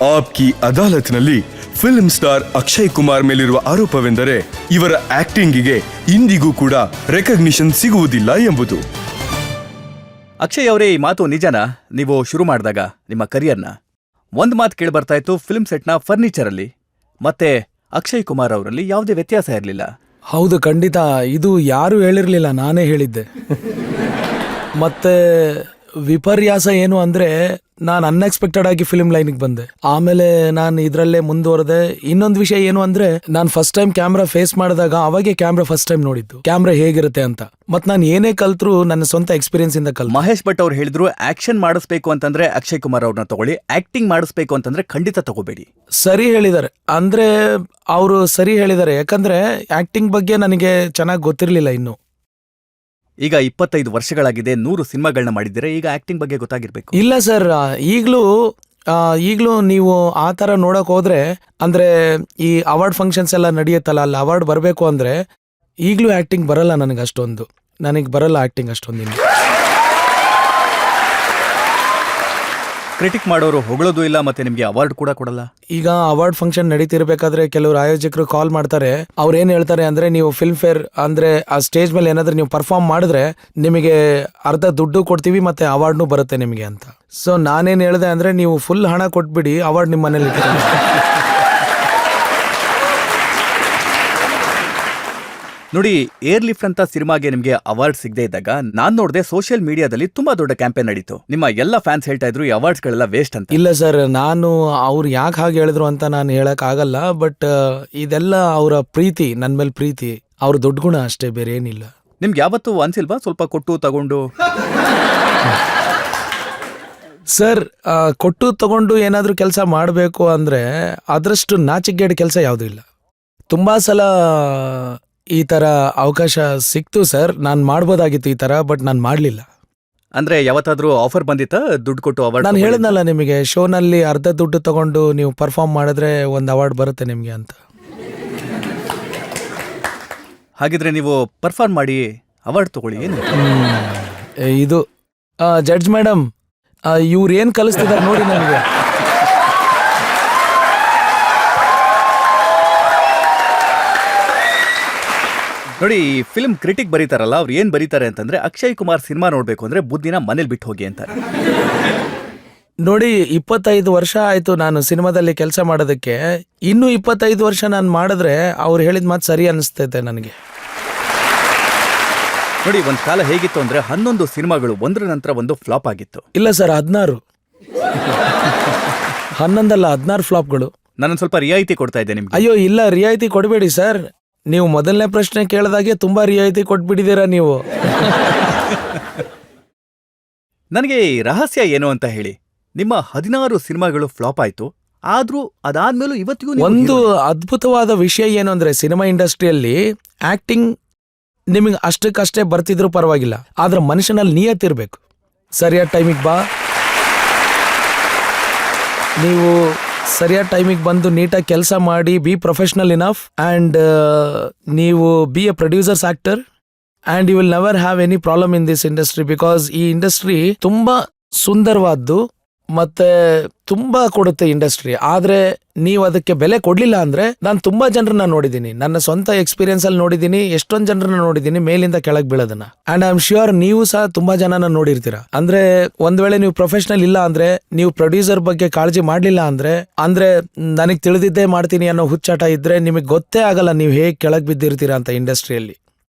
Aapki ಅದಾಲತ್ನಲ್ಲಿ film star Akshay Kumar ಮೇಲಿರುವ ಆರೋಪವೆಂದರೆ ಇವರ ಆಕ್ಟಿಂಗಿಗೆ ಇಂದಿಗೂ ಕೂಡ ರೆಕಗ್ನಿಷನ್ ಸಿಗುವುದಿಲ್ಲ ಎಂಬುದು. ಅಕ್ಷಯ್ ಅವರೇ, ಈ ಮಾತು ನಿಜನಾ? ನೀವು ಶುರು ಮಾಡಿದಾಗ ನಿಮ್ಮ ಕರಿಯರ್ನ ಒಂದ್ ಮಾತು ಕೇಳಿ ಬರ್ತಾ ಇತ್ತು, ಫಿಲ್ಮ್ ಸೆಟ್ನ ಫರ್ನಿಚರಲ್ಲಿ ಮತ್ತೆ ಅಕ್ಷಯ್ ಕುಮಾರ್ ಅವರಲ್ಲಿ ಯಾವುದೇ ವ್ಯತ್ಯಾಸ ಇರಲಿಲ್ಲ. ಹೌದು, ಖಂಡಿತ. ಇದು ಯಾರು ಹೇಳಿರ್ಲಿಲ್ಲ, ನಾನೇ ಹೇಳಿದ್ದೆ. ಮತ್ತೆ ವಿಪರ್ಯಾಸ ಏನು ಅಂದ್ರೆ, ನಾನು ಅನ್ಎಕ್ಸ್ಪೆಕ್ಟೆಡ್ ಆಗಿ ಫಿಲ್ಮ್ ಲೈನ್ಗೆ ಬಂದೆ. ಆಮೇಲೆ ನಾನು ಇದರಲ್ಲೇ ಮುಂದುವರೆದೆ. ಇನ್ನೊಂದು ವಿಷಯ ಏನು ಅಂದ್ರೆ, ನಾನು ಫಸ್ಟ್ ಟೈಮ್ ಕ್ಯಾಮ್ರಾ ಫೇಸ್ ಮಾಡಿದಾಗ ಅವಾಗೆ ಕ್ಯಾಮ್ರಾ ಫಸ್ಟ್ ಟೈಮ್ ನೋಡಿದ್ದು, ಕ್ಯಾಮ್ರಾ ಹೇಗಿರುತ್ತೆ ಅಂತ. ಮತ್ ನಾನು ಏನೇ ಕಲ್ತ್ರು ನನ್ನ ಸ್ವಂತ ಎಕ್ಸ್ಪೀರಿಯನ್ಸ್ ಇಂದ ಕಲ್. ಮಹೇಶ್ ಭಟ್ ಅವ್ರು ಹೇಳಿದ್ರು, ಆಕ್ಷನ್ ಮಾಡಿಸ್ಬೇಕು ಅಂತಂದ್ರೆ ಅಕ್ಷಯ್ ಕುಮಾರ್ ಅವ್ರನ್ನ ತಗೊಳ್ಳಿ, ಆಕ್ಟಿಂಗ್ ಮಾಡಿಸ್ಬೇಕು ಅಂತಂದ್ರೆ ಖಂಡಿತ ತಗೋಬೇಡಿ. ಸರಿ ಹೇಳಿದ್ದಾರೆ ಅಂದ್ರೆ, ಅವರು ಸರಿ ಹೇಳಿದ್ದಾರೆ. ಯಾಕಂದ್ರೆ ಆಕ್ಟಿಂಗ್ ಬಗ್ಗೆ ನನಗೆ ಚೆನ್ನಾಗಿ ಗೊತ್ತಿರ್ಲಿಲ್ಲ ಇನ್ನು. ಈಗ 25 ವರ್ಷಗಳಾಗಿದೆ, 100 ಸಿನಿಮಾಗಳನ್ನ ಮಾಡಿದ್ದೀರಾ, ಈಗ ಆಕ್ಟಿಂಗ್ ಬಗ್ಗೆ ಗೊತ್ತಾಗಿರ್ಬೇಕು. ಇಲ್ಲ ಸರ್, ಈಗಲೂ ನೀವು ಆ ಥರ ನೋಡಕ್ ಹೋದ್ರೆ, ಅಂದ್ರೆ ಈ ಅವಾರ್ಡ್ ಫಂಕ್ಷನ್ಸ್ ಎಲ್ಲ ನಡೆಯುತ್ತಲ್ಲ, ಅಲ್ಲಿ ಅವಾರ್ಡ್ ಬರಬೇಕು ಅಂದ್ರೆ ಈಗಲೂ ಆಕ್ಟಿಂಗ್ ಬರಲ್ಲ ನನಗೆ ಬರಲ್ಲ ಆಕ್ಟಿಂಗ್ ಅಷ್ಟೊಂದಿನ. ಕ್ರಿಟಿಕ್ ಮಾಡೋರು ಹೊಗಳೋದು ಇಲ್ಲ, ಮತ್ತೆ ನಿಮ್ಗೆ ಅವಾರ್ಡ್ ಕೂಡ ಕೊಡಲ್ಲ. ಈಗ ಅವಾರ್ಡ್ ಫಂಕ್ಷನ್ ನಡೀತಿರ್ಬೇಕಾದ್ರೆ ಕೆಲವರು ಆಯೋಜಕರು ಕಾಲ್ ಮಾಡ್ತಾರೆ. ಅವ್ರು ಏನ್ ಹೇಳ್ತಾರೆ ಅಂದ್ರೆ, ನೀವು ಫಿಲ್ಮ್ ಫೇರ್ ಅಂದ್ರೆ ಆ ಸ್ಟೇಜ್ ಮೇಲೆ ಏನಾದ್ರೂ ನೀವು ಪರ್ಫಾರ್ಮ್ ಮಾಡಿದ್ರೆ ನಿಮಗೆ ಅರ್ಧ ದುಡ್ಡು ಕೊಡ್ತೀವಿ, ಮತ್ತೆ ಅವಾರ್ಡ್ನು ಬರುತ್ತೆ ನಿಮಗೆ ಅಂತ. ಸೊ ನಾನೇನ್ ಹೇಳ್ದೆ ಅಂದ್ರೆ, ನೀವು ಫುಲ್ ಹಣ ಕೊಟ್ಬಿಡಿ, ಅವಾರ್ಡ್ ನಿಮ್ಮ ಮನೇಲಿ ನೋಡಿ, ಏರ್ ಲಿಫ್ಟ್ ಅಂತ ಸಿನಿಮಾಗೆ ನಿಮ್ಗೆ ಅವಾರ್ಡ್ ಸಿಗದೆ ಇದ್ದಾಗ ನಾನ್ ನೋಡಿದೆ ಸೋಷಿಯಲ್ ಮೀಡಿಯಾದಲ್ಲಿ ತುಂಬಾ ದೊಡ್ಡ ಕ್ಯಾಂಪೇನ್ ನಡೀತು. ನಿಮ್ಮ ಎಲ್ಲ ಫ್ಯಾನ್ಸ್ ಹೇಳ್ತಾ ಇದ್ರು ಈ ಅವಾರ್ಡ್ಸ್ ಗಳೆಲ್ಲ ವೇಸ್ಟ್ ಅಂತ. ಇಲ್ಲ ಸರ್, ನಾನು ಅವ್ರು ಯಾಕೆ ಹಾಗೆ ಹೇಳಿದ್ರು ಅಂತ ನಾನು ಹೇಳಕ್ ಆಗಲ್ಲ. ಬಟ್ ಇದೆಲ್ಲ ಅವರ ಪ್ರೀತಿ, ನನ್ ಮೇಲೆ ಪ್ರೀತಿ, ಅವ್ರ ದೊಡ್ಡ ಗುಣ ಅಷ್ಟೇ, ಬೇರೆ ಏನಿಲ್ಲ. ನಿಮ್ಗೆ ಯಾವತ್ತೂ ಅನ್ಸಿಲ್ವಾ ಸ್ವಲ್ಪ ಕೊಟ್ಟು ತಗೊಂಡು? ಸರ್, ಕೊಟ್ಟು ತಗೊಂಡು ಏನಾದ್ರೂ ಕೆಲಸ ಮಾಡಬೇಕು ಅಂದ್ರೆ ಅದರಷ್ಟು ನಾಚಿಕೆಗೇಡು ಕೆಲಸ ಯಾವುದೂ ಇಲ್ಲ. ತುಂಬಾ ಸಲ ಈ ತರ ಅವಕಾಶ ಸಿಕ್ತು ಸರ್, ನಾನು ಮಾಡ್ಬೋದಾಗಿತ್ತು ಈ ತರ, ಬಟ್ ನಾನು ಮಾಡ್ಲಿಲ್ಲ. ಅಂದ್ರೆ ಯಾವತ್ತಾದ್ರೂ ಆಫರ್ ಬಂದಿತ್ತಾ ದುಡ್ಡು ಕೊಟ್ಟು ಅವಾರ್ಡ್? ನಾನು ಹೇಳಿದ್ನಲ್ಲ ನಿಮಗೆ, ಶೋನಲ್ಲಿ ಅರ್ಧ ದುಡ್ಡು ತಗೊಂಡು ನೀವು ಪರ್ಫಾರ್ಮ್ ಮಾಡಿದ್ರೆ ಒಂದು ಅವಾರ್ಡ್ ಬರುತ್ತೆ ನಿಮ್ಗೆ ಅಂತ. ಹಾಗಿದ್ರೆ ನೀವು ಪರ್ಫಾರ್ಮ್ ಮಾಡಿ ಅವಾರ್ಡ್ ತಗೊಳ್ಳಿ. ಏನು ಇದು ಜಡ್ಜ್ ಮೇಡಮ್, ಇವ್ರು ಏನ್ ಕಲಿಸ್ತಿದ್ದಾರೆ ನೋಡಿ ನನಗೆ. ನೋಡಿ, ಈ ಫಿಲ್ಮ್ ಕ್ರಿಟಿಕ್ ಬರೀತಾರಲ್ಲ, ಅವ್ರು ಏನ್ ಬರೀತಾರೆ ಅಂತಂದ್ರೆ, ಅಕ್ಷಯ್ ಕುಮಾರ್ ಸಿನಿಮಾ ನೋಡ್ಬೇಕು ಅಂದ್ರೆ ಬುದ್ಧಿನ ಮನೇಲಿ ಬಿಟ್ಟು ಹೋಗಿ ಅಂತಾರೆ. ನೋಡಿ, 25 ವರ್ಷ ಆಯ್ತು ನಾನು ಸಿನಿಮಾದಲ್ಲಿ ಕೆಲಸ ಮಾಡೋದಕ್ಕೆ. ಇನ್ನೂ 25 ವರ್ಷ ನಾನು ಮಾಡಿದ್ರೆ ಅವ್ರು ಹೇಳಿದ ಮಾತು ಸರಿ ಅನಿಸ್ತೈತೆ ನನಗೆ. ನೋಡಿ, ಒಂದ್ ಕಾಲ ಹೇಗಿತ್ತು ಅಂದ್ರೆ 11 ಸಿನಿಮಾಗಳು ಒಂದ್ರ ನಂತರ ಒಂದು ಫ್ಲಾಪ್ ಆಗಿತ್ತು. ಇಲ್ಲ ಸರ್, 16 11 ಅಲ್ಲ, 16 ಫ್ಲಾಪ್ಗಳು. ನಾನು ಸ್ವಲ್ಪ ರಿಯಾಯಿತಿ ಕೊಡ್ತಾ ಇದ್ದೆ ನಿಮ್ಗೆ. ಅಯ್ಯೋ ಇಲ್ಲ, ರಿಯಾಯಿತಿ ಕೊಡಬೇಡಿ ಸರ್. ನೀವು ಮೊದಲನೇ ಪ್ರಶ್ನೆ ಕೇಳಿದಾಗೆ ತುಂಬಾ ರಿಯಾಯಿತಿ ಕೊಟ್ಬಿಟ್ಟಿದ್ದೀರಾ ನೀವು. ನನಗೆ ರಹಸ್ಯ ಏನು ಅಂತ ಹೇಳಿ. ನಿಮ್ಮ 16 ಸಿನಿಮಾಗಳು ಫ್ಲಾಪ್ ಆಯ್ತು, ಆದ್ರೂ ಅದಾದ್ಮೇಲೂ ಇವತ್ತಿಗೂ ಒಂದು ಅದ್ಭುತವಾದ ವಿಷಯ ಏನು ಅಂದ್ರೆ, ಸಿನಿಮಾ ಇಂಡಸ್ಟ್ರಿಯಲ್ಲಿ ಆಕ್ಟಿಂಗ್ ನಿಮಗೆ ಅಷ್ಟಕ್ಕಷ್ಟೇ ಬರ್ತಿದ್ರು ಪರವಾಗಿಲ್ಲ, ಆದ್ರೆ ಮನುಷ್ಯನಲ್ಲಿ ನಿಯತ್ತಿರ್ಬೇಕು. ಸರಿಯಾದ ಟೈಮಿಗೆ ಬಾ, ನೀವು ಸರಿಯಾದ ಟೈಮಿಗೆ ಬಂದು ನೀಟಾಗಿ ಕೆಲಸ ಮಾಡಿ, ಬಿ ಪ್ರೊಫೆಷನಲ್ ಇನಫ್, ಆ್ಯಂಡ್ ನೀವು be a producers actor, and you will never have any problem in this industry. Because ಈ ಇಂಡಸ್ಟ್ರಿ ತುಂಬಾ ಸುಂದರವಾದ್ದು ಮತ್ತೆ ತುಂಬಾ ಕೊಡುತ್ತೆ ಇಂಡಸ್ಟ್ರಿ. ಆದ್ರೆ ನೀವು ಅದಕ್ಕೆ ಬೆಲೆ ಕೊಡ್ಲಿಲ್ಲ ಅಂದ್ರೆ, ನಾನು ತುಂಬಾ ಜನರನ್ನ ನೋಡಿದ್ದೀನಿ, ನನ್ನ ಸ್ವಂತ ಎಕ್ಸ್ಪೀರಿಯನ್ಸ್ ಅಲ್ಲಿ ನೋಡಿದ್ದೀನಿ, ಎಷ್ಟೊಂದು ಜನರನ್ನ ನೋಡಿದ್ದೀನಿ ಮೇಲಿಂದ ಕೆಳಗೆ ಬೀಳೋದನ್ನ. ಅಂಡ್ ಐ ಆಮ್ ಶ್ಯೂರ್ ನೀವು ಸಹ ತುಂಬಾ ಜನನ ನೋಡಿರ್ತೀರಾ. ಅಂದ್ರೆ ಒಂದ್ ವೇಳೆ ನೀವು ಪ್ರೊಫೆಷನಲ್ ಇಲ್ಲ ಅಂದ್ರೆ, ನೀವು ಪ್ರೊಡ್ಯೂಸರ್ ಬಗ್ಗೆ ಕಾಳಜಿ ಮಾಡ್ಲಿಲ್ಲ ಅಂದ್ರೆ ನನಗ್ ತಿಳಿದಿದ್ದೇ ಮಾಡ್ತೀನಿ ಅನ್ನೋ ಹುಚ್ಚಾಟ ಇದ್ರೆ ನಿಮಗೆ ಗೊತ್ತೇ ಆಗಲ್ಲ ನೀವು ಹೇಗ್ ಕೆಳಗೆ ಬಿದ್ದಿರ್ತೀರಾ ಅಂತ ಇಂಡಸ್ಟ್ರಿಯಲ್ಲಿ.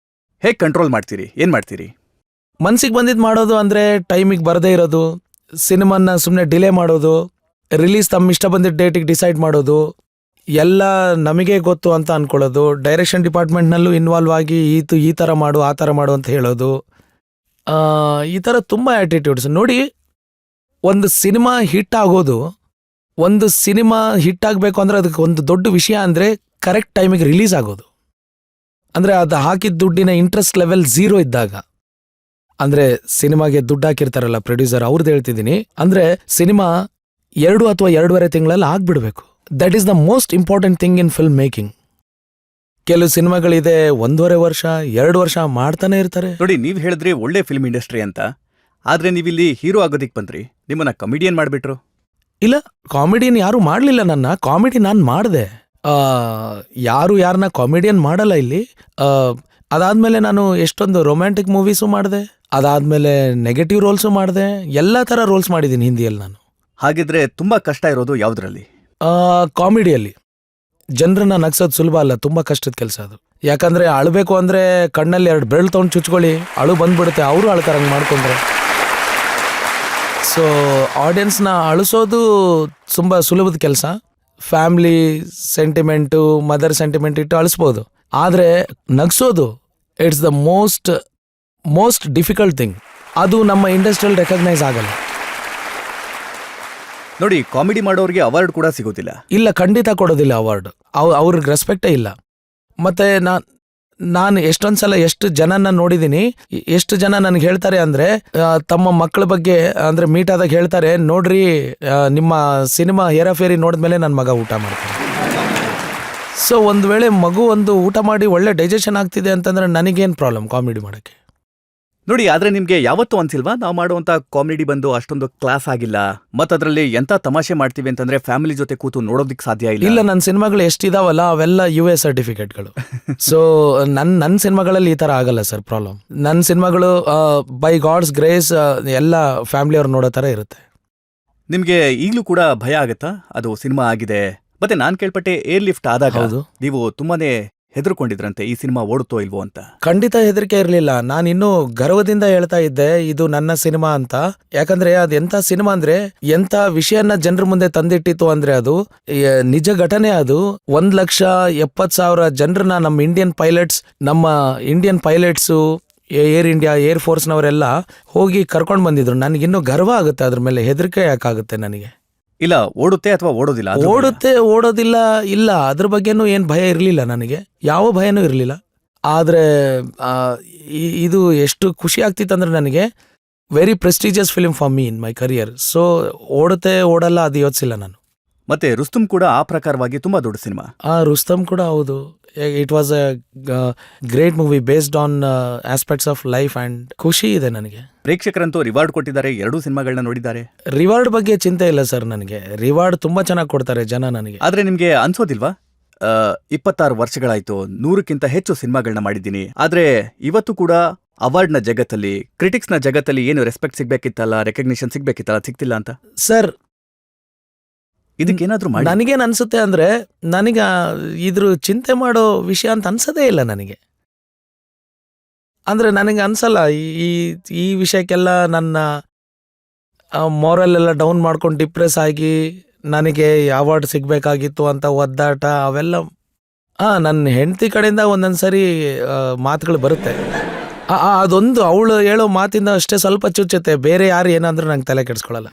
ಹೇಗ್ ಕಂಟ್ರೋಲ್ ಮಾಡ್ತೀರಿ? ಏನ್ ಮಾಡ್ತೀರಿ? ಮನ್ಸಿಗೆ ಬಂದಿದ್ ಮಾಡೋದು ಅಂದ್ರೆ ಟೈಮಿಗೆ ಬರದೇ ಇರೋದು, ಸಿನಿಮಾನ ಸುಮ್ಮನೆ ಡಿಲೇ ಮಾಡೋದು, ರಿಲೀಸ್ ತಮ್ಮ ಇಷ್ಟ ಬಂದಿದ್ದ ಡೇಟಿಗೆ ಡಿಸೈಡ್ ಮಾಡೋದು, ಎಲ್ಲ ನಮಗೆ ಗೊತ್ತು ಅಂತ ಅನ್ಕೊಳ್ಳೋದು, ಡೈರೆಕ್ಷನ್ ಡಿಪಾರ್ಟ್ಮೆಂಟ್ನಲ್ಲೂ ಇನ್ವಾಲ್ವ್ ಆಗಿ ಈ ಥರ ಮಾಡು ಆ ಥರ ಮಾಡು ಅಂತ ಹೇಳೋದು, ಈ ಥರ ತುಂಬ ಆ್ಯಟಿಟ್ಯೂಡ್ಸ್. ನೋಡಿ, ಒಂದು ಸಿನಿಮಾ ಹಿಟ್ ಆಗೋದು, ಒಂದು ಸಿನಿಮಾ ಹಿಟ್ ಆಗಬೇಕು ಅಂದರೆ ಅದಕ್ಕೆ ಒಂದು ದೊಡ್ಡ ವಿಷಯ ಅಂದರೆ ಕರೆಕ್ಟ್ ಟೈಮಿಗೆ ರಿಲೀಸ್ ಆಗೋದು. ಅಂದರೆ ಅದು ಹಾಕಿದ ದುಡ್ಡಿನ ಇಂಟ್ರೆಸ್ಟ್ ಲೆವೆಲ್ 0 ಇದ್ದಾಗ, ಅಂದ್ರೆ ಸಿನಿಮಾಗೆ ದುಡ್ಡು ಹಾಕಿರ್ತಾರಲ್ಲ ಪ್ರೊಡ್ಯೂಸರ್, ಅವ್ರದ್ದು ಹೇಳ್ತಿದ್ದೀನಿ. ಅಂದ್ರೆ ಸಿನಿಮಾ 2 ಅಥವಾ 2.5 ತಿಂಗಳಲ್ಲಿ ಆಗ್ಬಿಡ್ಬೇಕು. That is the most important thing in film making. ಕೆಲವು ಸಿನಿಮಾಗಳಿದೆ 1.5 ವರ್ಷ 2 ವರ್ಷ ಮಾಡ್ತಾನೆ ಇರ್ತಾರೆ. ನೋಡಿ, ನೀವ್ ಹೇಳಿದ್ರಿ ಒಳ್ಳೆ ಫಿಲ್ಮ್ ಇಂಡಸ್ಟ್ರಿ ಅಂತ, ಆದ್ರೆ ನೀವಿಲ್ಲಿ ಹೀರೋ ಆಗೋದಿಕ್ ಬಂದ್ರಿ, ನಿಮ್ಮನ್ನ ಕಮಿಡಿಯನ್ ಮಾಡ್ಬಿಟ್ರು. ಇಲ್ಲ, ಕಾಮಿಡಿಯನ್ ಯಾರು ಮಾಡಲಿಲ್ಲ ನನ್ನ, ಕಾಮಿಡಿ ನಾನು ಮಾಡಿದೆ. ಯಾರು ಯಾರನ್ನ ಕಾಮಿಡಿಯನ್ ಮಾಡಲ್ಲ ಇಲ್ಲಿ. ಅದಾದ್ಮೇಲೆ ನಾನು ಎಷ್ಟೊಂದು ರೊಮ್ಯಾಂಟಿಕ್ ಮೂವೀಸು ಮಾಡಿದೆ, ಅದಾದ್ಮೇಲೆ ನೆಗೆಟಿವ್ ರೋಲ್ಸು ಮಾಡಿದೆ, ಎಲ್ಲ ಥರ ರೋಲ್ಸ್ ಮಾಡಿದ್ದೀನಿ ಹಿಂದಿಯಲ್ಲಿ ನಾನು. ಹಾಗಿದ್ರೆ ತುಂಬಾ ಕಷ್ಟ ಇರೋದು ಯಾವ್ದ್ರಲ್ಲಿ? ಕಾಮಿಡಿಯಲ್ಲಿ ಜನರನ್ನ ನಗ್ಸೋದು ಸುಲಭ ಅಲ್ಲ, ತುಂಬ ಕಷ್ಟದ ಕೆಲಸ ಅದು. ಯಾಕಂದ್ರೆ ಅಳಬೇಕು ಅಂದ್ರೆ ಕಣ್ಣಲ್ಲಿ 2 ಬೆರಳು ತೊಗೊಂಡು ಚುಚ್ಕೊಳ್ಳಿ, ಅಳು ಬಂದ್ಬಿಡುತ್ತೆ, ಅವರು ಅಳ್ತಾರಂಗೆ ಮಾಡ್ಕೊಂಡ್ರೆ. ಸೊ ಆಡಿಯನ್ಸ್ನ ಅಳಿಸೋದು ತುಂಬ ಸುಲಭದ ಕೆಲಸ. ಫ್ಯಾಮ್ಲಿ ಸೆಂಟಿಮೆಂಟು, ಮದರ್ ಸೆಂಟಿಮೆಂಟ್ ಇಟ್ಟು ಅಳಿಸ್ಬೋದು. ಆದರೆ ನಗ್ಸೋದು it's the most difficult thing. ಅದು ನಮ್ಮ ಇಂಡಸ್ಟ್ರಿಯಲ್ಲಿ ರೆಕಗ್ನೈಸ್ ಆಗಲ್ಲ. ನೋಡಿ, ಕಾಮಿಡಿ ಮಾಡೋರಿಗೆ ಅವಾರ್ಡ್ ಕೂಡ ಸಿಗೋದಿಲ್ಲ. ಇಲ್ಲ, ಖಂಡಿತ ಕೊಡೋದಿಲ್ಲ ಅವಾರ್ಡ್. ಅವ್ರಿಗೆ ರೆಸ್ಪೆಕ್ಟೇ ಇಲ್ಲ. ಮತ್ತೆ ನಾನು ಎಷ್ಟೊಂದು ಸಲ ಎಷ್ಟು ಜನನ ನೋಡಿದ್ದೀನಿ, ಎಷ್ಟು ಜನ ನನಗೆ ಹೇಳ್ತಾರೆ ಅಂದರೆ, ತಮ್ಮ ಮಕ್ಕಳ ಬಗ್ಗೆ ಅಂದರೆ ಮೀಟ್ ಆದಾಗ ಹೇಳ್ತಾರೆ, ನೋಡ್ರಿ ನಿಮ್ಮ ಸಿನಿಮಾ ಹೇರಾಫೇರಿ ನೋಡಿದ್ಮೇಲೆ ನನ್ನ ಮಗ ಊಟ ಮಾಡ್ತಾನೆ. ಸೊ ಒಂದು ವೇಳೆ ಮಗು ಊಟ ಮಾಡಿ ಒಳ್ಳೆ ಡೈಜೆಷನ್ ಆಗ್ತಿದೆ ಅಂತಂದ್ರೆ ನನಗೇನು ಪ್ರಾಬ್ಲಮ್ ಕಾಮಿಡಿ ಮಾಡೋಕ್ಕೆ? ನೋಡಿ, ಆದ್ರೆ ನಿಮ್ಗೆ ಯಾವತ್ತೂ ಅನ್ಸಿಲ್ವಾ ನಾವು ಮಾಡುವಂತ ಕಾಮಿಡಿ ಬಂದು ಅಷ್ಟೊಂದು ಕ್ಲಾಸ್ ಆಗಿಲ್ಲ, ಮತ್ತದ್ರಲ್ಲಿ ಎಂತ ತಮಾಷೆ ಮಾಡ್ತೀವಿ ಅಂತಂದ್ರೆ ಫ್ಯಾಮಿಲಿ ಜೊತೆ ಕೂತು ನೋಡೋದಕ್ಕೆ ಸಾಧ್ಯ ಇಲ್ಲ? ಇಲ್ಲ, ನನ್ನ ಸಿನಿಮಾಗಳು ಎಷ್ಟಿದಾವಲ್ಲ ಅವೆಲ್ಲ UA ಸರ್ಟಿಫಿಕೇಟ್ಗಳು. ಸೊ ನನ್ನ ಸಿನಿಮಾಗಳಲ್ಲಿ ಈ ಥರ ಆಗಲ್ಲ ಸರ್ ಪ್ರಾಬ್ಲಮ್. ನನ್ನ ಸಿನಿಮಾಗಳು ಬೈ ಗಾಡ್ಸ್ ಗ್ರೇಸ್ ಎಲ್ಲ ಫ್ಯಾಮಿಲಿಯವ್ರು ನೋಡೋ ಥರ ಇರುತ್ತೆ. ನಿಮ್ಗೆ ಈಗಲೂ ಕೂಡ ಭಯ ಆಗತ್ತಾ? ಅದು ಸಿನಿಮಾ ಆಗಿದೆ, ಮತ್ತೆ ನಾನ್ ಕೇಳ್ಪಟ್ಟೆ ಏರ್ ಲಿಫ್ಟ್ ಆದಾಗ ಹೌದು. ನೀವು ತುಂಬಾನೇ ಹೆದರ್ಕೊಂಡಿದ್ರಂತೆ ಈ ಸಿನಿಮಾ ಓಡುತ್ತೋ ಇಲ್ವೋ ಅಂತ. ಖಂಡಿತ ಹೆದರಿಕೆ ಇರಲಿಲ್ಲ. ನಾನು ಇನ್ನೂ ಗರ್ವದಿಂದ ಹೇಳ್ತಾ ಇದ್ದೆ ಇದು ನನ್ನ ಸಿನಿಮಾ ಅಂತ. ಯಾಕಂದ್ರೆ ಅದು ಎಂಥ ಸಿನಿಮಾ ಅಂದ್ರೆ, ಎಂಥ ವಿಷಯನ ಜನರ ಮುಂದೆ ತಂದಿಟ್ಟಿತ್ತು ಅಂದ್ರೆ ಅದು ನಿಜ ಘಟನೆ. ಅದು 1,70,000 ಜನರನ್ನ ನಮ್ಮ ಇಂಡಿಯನ್ ಪೈಲಟ್ಸು, ಏರ್ ಇಂಡಿಯಾ, ಏರ್ ಫೋರ್ಸ್ನವರೆಲ್ಲ ಹೋಗಿ ಕರ್ಕೊಂಡು ಬಂದಿದ್ರು. ನನಗಿನ್ನೂ ಗರ್ವ ಆಗುತ್ತೆ ಅದ್ರ ಮೇಲೆ, ಹೆದರಿಕೆ ಯಾಕಾಗುತ್ತೆ ನನಗೆ? ಇಲ್ಲ, ಓಡುತ್ತೆ ಅಥವಾ ಓಡೋದಿಲ್ಲ? ಓಡುತ್ತೆ, ಓಡೋದಿಲ್ಲ ಇಲ್ಲ, ಅದ್ರ ಬಗ್ಗೆನೂ ಏನು ಭಯ ಇರಲಿಲ್ಲ ನನಗೆ, ಯಾವ ಭಯನೂ ಇರಲಿಲ್ಲ. ಆದರೆ ಇದು ಎಷ್ಟು ಖುಷಿ ಆಗ್ತಿತ್ತು ಅಂದ್ರೆ ನನಗೆ, very prestigious film for me in my career. So ಓಡುತ್ತೆ ಓಡಲ್ಲ ಅದು ಯೋಚಿಸಿಲ್ಲ ನಾನು. ಮತ್ತೆ ರುಸ್ತುಂ ಕೂಡ ಆ ಪ್ರಕಾರವಾಗಿ ತುಂಬಾ ದೊಡ್ಡ ಸಿನಿಮಾ. ರುಸ್ತಮ್ ಕೂಡ ಹೌದು. It was A great movie based on aspects of life and ಖುಷಿ ಇದೆ ನನಗೆ. ಪ್ರೇಕ್ಷಕರಂತೂ ರಿವಾರ್ಡ್ ಕೊಟ್ಟಿದ್ದಾರೆ, 2 ಸಿನಿಮಾಗಳನ್ನ ನೋಡಿದ್ದಾರೆ. ರಿವಾರ್ಡ್ ಬಗ್ಗೆ ಚಿಂತೆ ಇಲ್ಲ ಸರ್ ನನಗೆ, ರಿವಾರ್ಡ್ ತುಂಬಾ ಚೆನ್ನಾಗಿ ಕೊಡ್ತಾರೆ ಜನ ನನಗೆ. ಆದ್ರೆ ನಿಮ್ಗೆ ಅನ್ಸೋದಿಲ್ವಾ, 26 ವರ್ಷಗಳಾಯ್ತು, 100ಕ್ಕಿಂತ ಹೆಚ್ಚು ಸಿನಿಮಾಗಳನ್ನ ಮಾಡಿದ್ದೀನಿ, ಆದ್ರೆ ಇವತ್ತು ಕೂಡ ಅವಾರ್ಡ್ನ ಜಗತ್ತಲ್ಲಿ, ಕ್ರಿಟಿಕ್ಸ್ನ ಜಗತ್ತಲ್ಲಿ ಏನು ರೆಸ್ಪೆಕ್ಟ್ ಸಿಗ್ಬೇಕಿತ್ತಲ್ಲ, ರೆಕಗ್ನಿಷನ್ ಸಿಗ್ಬೇಕಿತ್ತಲ್ಲ, ಸಿಗ್ತಿಲ್ಲ ಅಂತ ಸರ್ ಇದಕ್ಕೇನಾದ್ರೂ ಮಾಡಿ? ನನಗೇನು ಅನ್ಸುತ್ತೆ ಅಂದ್ರೆ, ನನಗೆ ಇದ್ರ ಚಿಂತೆ ಮಾಡೋ ವಿಷಯ ಅಂತ ಅನ್ಸೋದೇ ಇಲ್ಲ ನನಗೆ. ಅಂದ್ರೆ ನನಗೆ ಅನ್ಸಲ್ಲ ಈ ವಿಷಯಕ್ಕೆಲ್ಲ ನನ್ನ ಮಾರಲ್ ಎಲ್ಲ ಡೌನ್ ಮಾಡ್ಕೊಂಡು ಡಿಪ್ರೆಸ್ ಆಗಿ ನನಗೆ ಅವಾರ್ಡ್ ಸಿಗ್ಬೇಕಾಗಿತ್ತು ಅಂತ ಒದ್ದಾಟ ಅವೆಲ್ಲ. ನನ್ನ ಹೆಂಡತಿ ಕಡೆಯಿಂದ ಒಂದೊಂದ್ಸರಿ ಮಾತುಗಳು ಬರುತ್ತೆ. ಅದೊಂದು ಅವಳು ಹೇಳೋ ಮಾತಿಂದ ಅಷ್ಟೇ ಸ್ವಲ್ಪ ಚುಚ್ಚುತ್ತೆ, ಬೇರೆ ಯಾರು ಏನಾದ್ರೂ ನಂಗೆ ತಲೆ ಕೆಡಿಸ್ಕೊಳ್ಳಲ್ಲ.